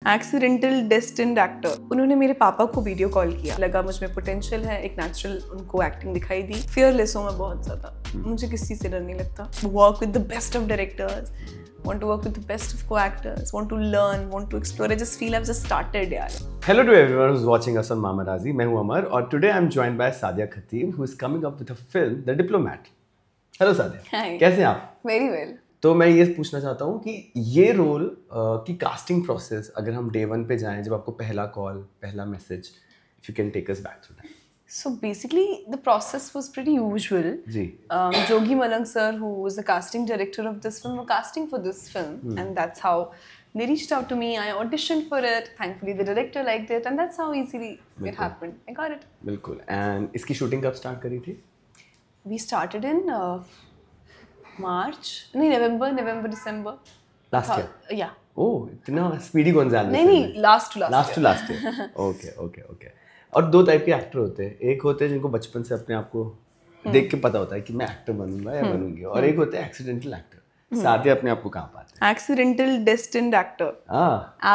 Accidental destined actor. उन्होंने मेरे पापा को वीडियो कॉल किया, लगा मुझ में पोटेंशियल है, एक नेचुरल उनको एक्टिंग दिखाई दी। फियरलेस हूँ मैं बहुत ज़्यादा, मुझे किसी से डर नहीं लगता। Work with the best of directors, want to work with the best of co-actors, want to learn, want to explore. I just feel I've just started, yaar. Hello to everyone who's watching us on Mamarazi. मैं हूँ अमर और today I'm joined by Sadia Khatib who is coming up with a film, The Diplomat. Hello Sadia. Hi. कैसे हैं आप? Very well. तो मैं ये पूछना चाहता हूँ कि ये रोल की कास्टिंग प्रोसेस अगर हम डे 1 पे जाएं, जब आपको पहला कॉल, पहला message, if you can take us back through that. So basically, the process was pretty usual. जी. Jogi Malang sir, who was the casting director of this film, were casting for this film, and that's how they reached out to me. I auditioned for it. Thankfully, the director liked it, and that's how easily it happened. I got it. बिल्कुल. And इसकी shooting कब start करी थी? We started in November, December. Last year. Yeah. Oh, इतना speedy Gonzales. नहीं, last last year. Okay. और दो type के एक्टर होते हैं, एक होते हैं जिनको बचपन से अपने आप को देख के पता होता है कि मैं एक्टर बनूंगा या बनूंगी, और एक होते हैं एक्सीडेंटल एक्टर। सादिया अपने आप को कहाँ पाते हैं? Accidental destined actor,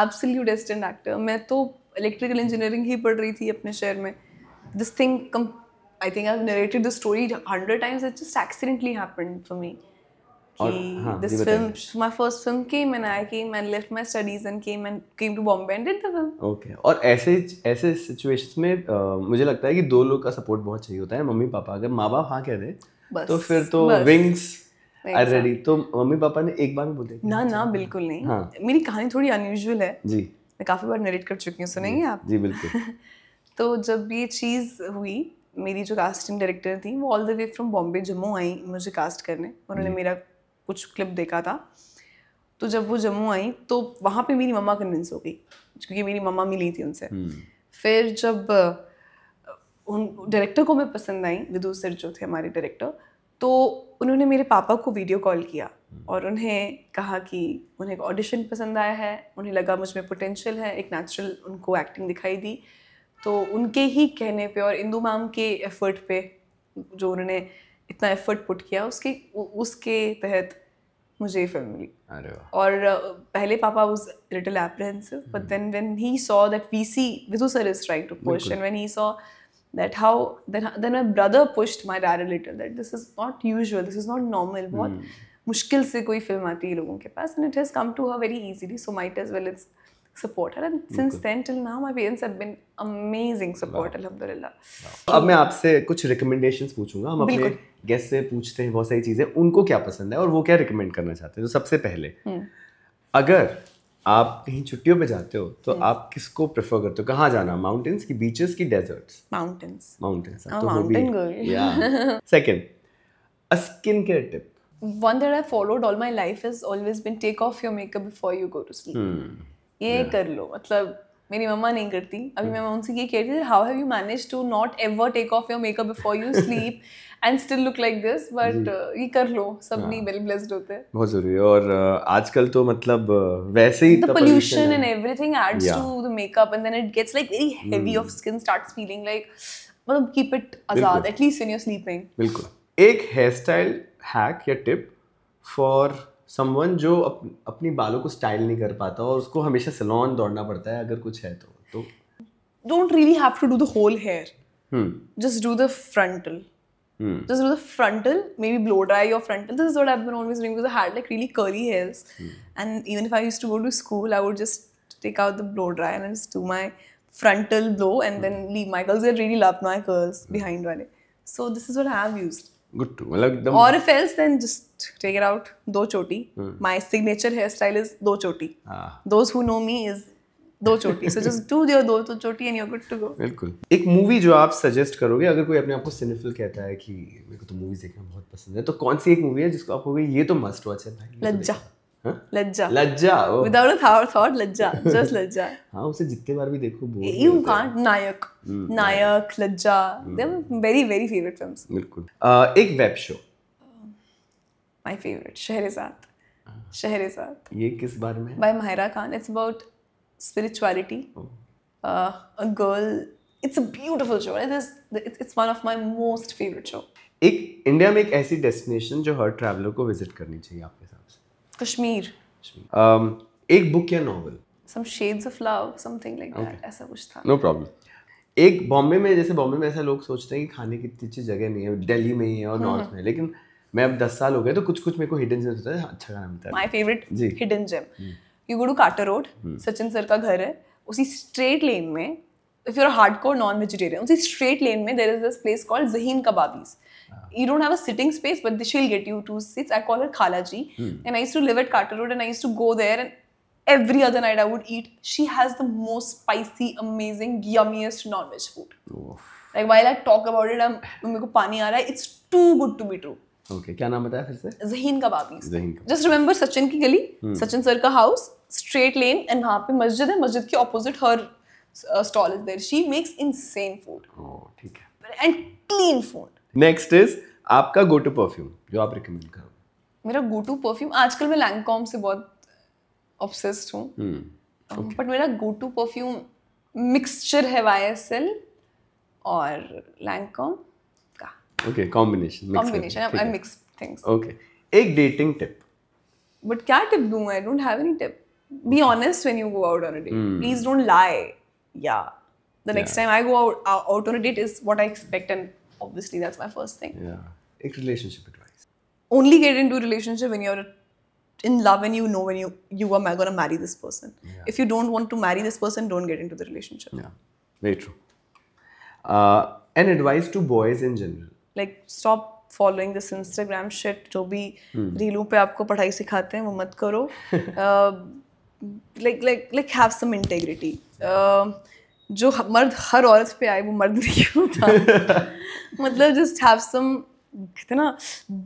absolute destined actor. मैं तो इलेक्ट्रिकल इंजीनियरिंग ही पढ़ रही थी अपने शहर में। This thing, I think I have narrated the story 100 times. It just accidentally happened for me. This film, my first film came and I came and left my studies and came to Bombay and did the film. Okay. और ऐसे situations में मुझे लगता है कि दो लोग का सपोर्ट बहुत चाहिए होता है। मम्मी पापा, अगर माँ बाप हाँ कह दे तो फिर तो विंग्स आर रेडी। तो मम्मी पापा ने एक बार में बोल दिया? ना बिल्कुल नहीं। हाँ. मेरी कहानी थोड़ी अनयूजुअल है जी, मैं काफी बार नरेट कर चुकी हूँ, सुनेंगे आप? जी बिल्कुल। तो जब ये चीज़ हुई, मेरी जो कास्टिंग डायरेक्टर थी वो all the way from Bombay Jammu आई मुझे कास्ट करने। उन्होंने मेरा कुछ क्लिप देखा था, तो जब वो जम्मू आई तो वहाँ पे मेरी मम्मा कन्विंस हो गई, क्योंकि मेरी मम्मा मिली थी उनसे। फिर जब उन डायरेक्टर को मैं पसंद आई, विदु सर जो थे हमारे डायरेक्टर, तो उन्होंने मेरे पापा को वीडियो कॉल किया और उन्हें कहा कि उन्हें ऑडिशन पसंद आया है, उन्हें लगा मुझ में पोटेंशियल है, एक नेचुरल उनको एक्टिंग दिखाई दी। तो उनके ही कहने पे और इंदू मैम के एफर्ट पे, जो उन्होंने इतना एफर्ट पुट किया, उसके तहत मुझे ये फिल्म मिली। और पहले पापा was little apprehensive, but then when he saw that VC Vidhu sir is trying to push, and when he saw that how then my brother pushed my dad a little, that this is not usual, this is not normal. बहुत मुश्किल से कोई film आती है लोगों के पास, and it has come to her very easily, so might as well it's support her, and since then till now my parents have been amazing support, alhamdulillah. अब मैं आपसे कुछ recommendations पूछूंगा। हम अपने गेस्ट से पूछते हैं बहुत सारी चीजें, उनको क्या पसंद है और वो क्या रिकमेंड करना चाहते हैं। तो सबसे पहले, अगर आप कहीं छुट्टियों पे जाते हो तो आप किसको प्रेफर करते हो? कहाँ जाना, माउंटेन्स की, बीचेस की, डेजर्ट्स? Mountains. तो mountain girl. Yeah. Second, a skincare tip. One that I followed all my life has always been take off your makeup before you go to sleep. ये कर लो, मतलब मेरी मम्मा नहीं करती। अभी मैं उनसे ये कह रही थी, how have you manage to not ever take off your makeup before you sleep and still look like this, but ये कर लो, सब नहीं वेल ब्लेस्ड होते हैं। बहुत जरूरी है। और आजकल तो मतलब वैसे ही the pollution and everything adds to the makeup, and then it gets like very heavy of skin, starts feeling like, मतलब keep it azad at least when you're sleeping. बिल्कुल। एक हेयर स्टाइल हैक या tip for someone जो अपनी बालों को style नहीं कर पाता और उसको हमेशा सैलून दौड़ना पड़ता है, अगर कुछ है तो don't really have to do the whole hair. Just do the frontal. Just do the frontal, maybe blow dry your frontal. This is what I've been always doing, because I had like really curly hairs, and even if I used to go to school, I would just take out the blow dry and just do my frontal blow and then leave. My girls, they really loved my curls behind wale. So this is what I have used. Good too. मतलब or if else, then just take it out, दो चोटी. My signature hairstyle is दो चोटी. Those who know me is दो चोटी. So just do your दो चोटी and you're good to go. बिल्कुल। एक मूवी जो आप सजेस्ट करोगे, अगर कोई अपने आप को सिनेफिल कहता है कि मेरे को तो मूवीज देखना बहुत पसंद है, तो कौन सी एक मूवी है जिसको आप कहोगे ये तो मस्ट वॉच है भाई? लज्जा। लज्जा। Without a thought, लज्जा। Just लज्जा। हाँ, उसे जितने बार भी देखो बोर नहीं You can't. नायक, लज्जा, they're very very favorite films. बिल्कुल। एक वेब शो। My favorite, शहरेज़ाद. ये किस बारे में? By Mahira Khan. It's about spirituality. A girl. It's a beautiful show. It's one of my most favorite show. एक India में एक ऐसी डेस्टिनेशन जो हर ट्रैवलर को विजिट करनी चाहिए आपके हिसाब से? कश्मीर। एक बुक या novel? some shades of love, something like that. ऐसा कुछ था. No problem. एक बॉम्बे में, जैसे बॉम्बे में ऐसा लोग सोचते हैं कि खाने की इतनी अच्छी जगह नहीं है, दिल्ली में ही है और नॉर्थ में, लेकिन मैं अब 10 साल हो गए तो कुछ कुछ मेरे को हिडन जेम्स होता है, अच्छा खाना मिलता है. My favorite hidden gem. You go to Carter Road, Sachin sir का घर है, उसी straight lane में, if you're a hardcore non-vegetarian, उसी straight lane में there is this place called Zaheen Kababis. You don't have a sitting space, but she'll get you 2 seats. I call her Khala Ji. And I used to live at Carter Road, and I used to go there, and every other night I would eat. She has the most spicy, amazing, yummiest non-veg food. Like while I talk about it, मेरे को पानी आ रहा है. It's too good to be true. Okay, क्या नाम बताया फिर से? Zaheen Kababis. Just remember Sachin की गली, सचिन सर का house, straight lane, and वहाँ पे मस्जिद है. मस्जिद के opposite her stall is there. She makes insane food. Oh, ठीक है. And clean food. Next is आपका गो टू परफ्यूम जो आप रिकमेंड करो. मेरा गो टू परफ्यूम, आजकल मैं लैंकॉम से बहुत ऑब्सेस्ड हूँ, बट मेरा गो टू परफ्यूम मिक्सचर है YSL और लैंकॉम का. Okay, combination I mix things. Okay, एक डेटिंग टिप. बट क्या टिप दूँ? I don't have any tip. Be honest when you go out on a date. Please don't lie. Yeah the next time I go out on a date is what I expect, and obviously that's my first thing. Yeah. Ek relationship advice. Only get into a relationship when you're in love and you know when you are going to marry this person. Yeah. If you don't want to marry this person, don't get into the relationship. Yeah, very true. An advice to boys in general. Like stop following this Instagram shit. जो भी रीलों पे आपको पढ़ाई सिखाते हैं वो मत करो. Like have some integrity. जो मर्द हर औरत पे आए वो मर्द नहीं होता. मतलब just have some, कहते ना,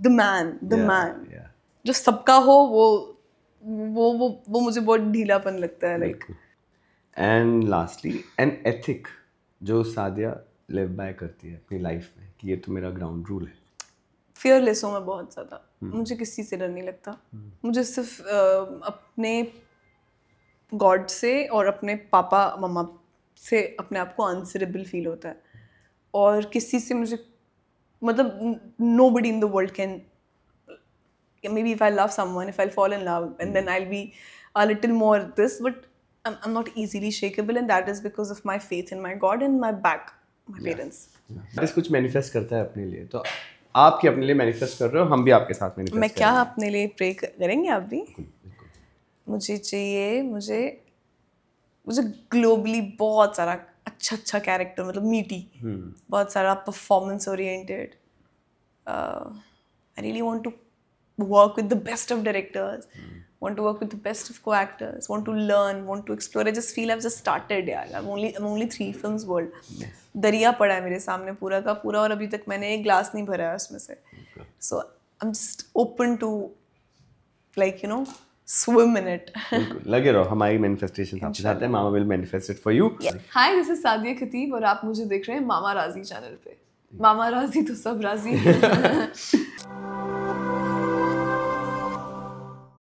the man. जो सबका हो वो मुझे बहुत ढीलापन लगता है. like. And lastly, an ethic जो सादिया live by करती है अपनी लाइफ में कि ये तो मेरा ग्राउंड रूल है. fearless हूँ मैं बहुत ज़्यादा. मुझे किसी से डर नहीं लगता. मुझे सिर्फ अपने गॉड से और अपने पापा मम्मा से अपने आप को आंसरेबल फील होता है. और किसी से मुझे, मतलब nobody in the world can, maybe if I love someone, if I'll fall in love and then I'll be a little more this, but I'm not easily shakeable, and that is because of my faith in my God and my back, my parents. बस कुछ manifest करता है अपने लिए, तो आप क्या अपने लिए मैनिफेस्ट कर रहे हो, हम भी आपके साथ मैनिफेस्ट. मैं क्या अपने लिए प्रे करेंगे आप भी? मुझे चाहिए, मुझे ग्लोबली बहुत सारा अच्छा कैरेक्टर, मतलब मीटी, बहुत सारा performance oriented. I really want to work with the best of directors, want to work with the best of co-actors, want to learn, want to explore. I just feel I have just started. यार I am only 3 films world. दरिया पड़ा है मेरे सामने पूरा का पूरा, और अभी तक मैंने एक ग्लास नहीं भरा है उसमें से. So I am just open to, like you know, swim in it. लगे रहो, हमारी मैनिफेस्टेशन आपके साथ है. Mama will manifest it for you. Hi, this is Sadia Khatib और आप मुझे देख रहे हैं मामा राजी चैनल पे. मामा राजी तो सब राजी.